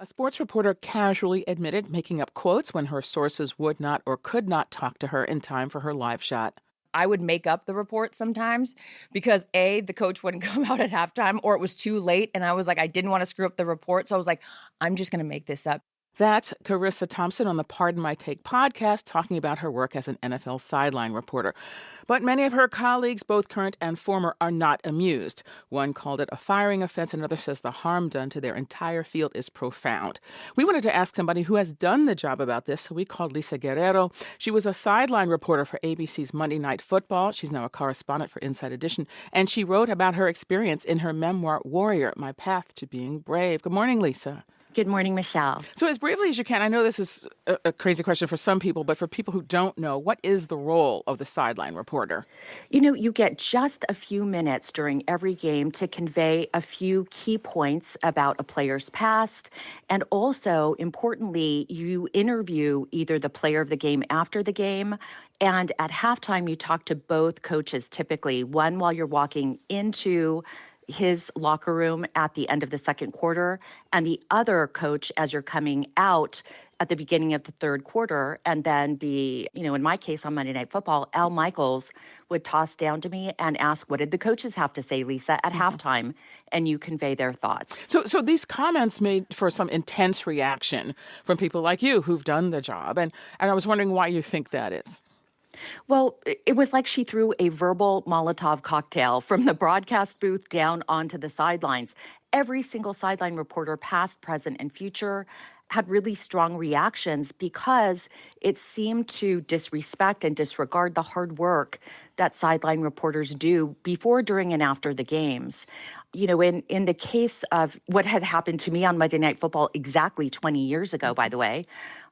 A sports reporter casually admitted making up quotes when her sources would not or could not talk to her in time for her live shot. I would make up the report sometimes because A, the coach wouldn't come out at halftime, or it was too late. And I was like, I didn't want to screw up the report. So I was like, I'm just going to make this up. That's Charissa Thompson on the Pardon My Take podcast talking about her work as an NFL sideline reporter. But many of her colleagues, both current and former, are not amused. One called it a firing offense. Another says the harm done to their entire field is profound. We wanted to ask somebody who has done the job about this, so we called Lisa Guerrero. She was a sideline reporter for ABC's Monday Night Football. She's now a correspondent for Inside Edition. And she wrote about her experience in her memoir, Warrior, My Path to Being Brave. Good morning, Lisa. Good morning, Michelle. So as bravely as you can, I know this is a crazy question for some people, but for people who don't know, what is the role of the sideline reporter? You know, you get just a few minutes during every game to convey a few key points about a player's past. And also, importantly, you interview either the player of the game after the game. And at halftime, you talk to both coaches, typically, one while you're walking into his locker room at the end of the second quarter, and the other coach as you're coming out at the beginning of the third quarter. And then in my case on Monday Night Football, Al Michaels would toss down to me and ask, what did the coaches have to say, Lisa, at halftime? And you convey their thoughts. So these comments made for some intense reaction from people like you who've done the job. And I was wondering why you think that is. Well, it was like she threw a verbal Molotov cocktail from the broadcast booth down onto the sidelines. Every single sideline reporter, past, present, and future, had really strong reactions because it seemed to disrespect and disregard the hard work that sideline reporters do before, during, and after the games. You know, in the case of what had happened to me on Monday Night Football exactly 20 years ago, by the way,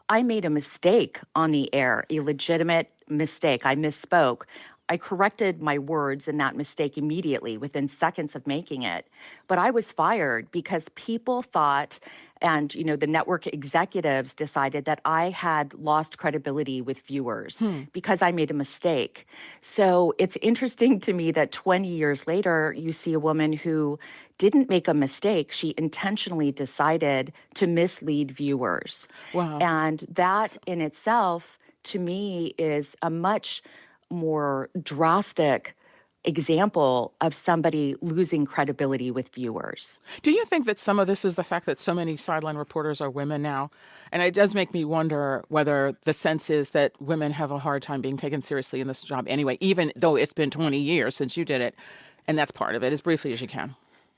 I made a mistake on the air, a legitimate mistake. I misspoke. I corrected my words in that mistake immediately within seconds of making it. But I was fired because people thought, and, the network executives decided that I had lost credibility with viewers because I made a mistake. So it's interesting to me that 20 years later, you see a woman who didn't make a mistake. She intentionally decided to mislead viewers. Wow. And that in itself, to me, is a much more drastic example of somebody losing credibility with viewers. Do you think that some of this is the fact that so many sideline reporters are women now? And it does make me wonder whether the sense is that women have a hard time being taken seriously in this job anyway, even though it's been 20 years since you did it. And that's part of it, as briefly as you can.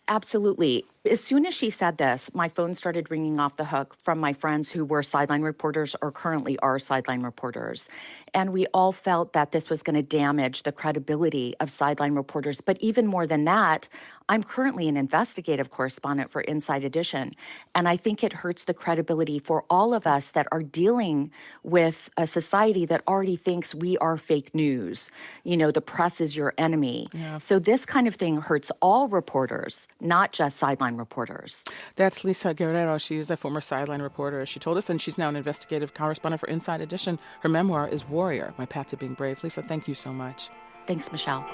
Absolutely. As soon as she said this, my phone started ringing off the hook from my friends who were sideline reporters or currently are sideline reporters. And we all felt that this was going to damage the credibility of sideline reporters. But even more than that, I'm currently an investigative correspondent for Inside Edition. And I think it hurts the credibility for all of us that are dealing with a society that already thinks we are fake news. The press is your enemy. Yeah. So this kind of thing hurts all reporters, not just sideline reporters. That's Lisa Guerrero. She is a former sideline reporter, as she told us, and she's now an investigative correspondent for Inside Edition. Her memoir is Warrior, My Path to Being Brave. Lisa, thank you so much. Thanks, Michelle.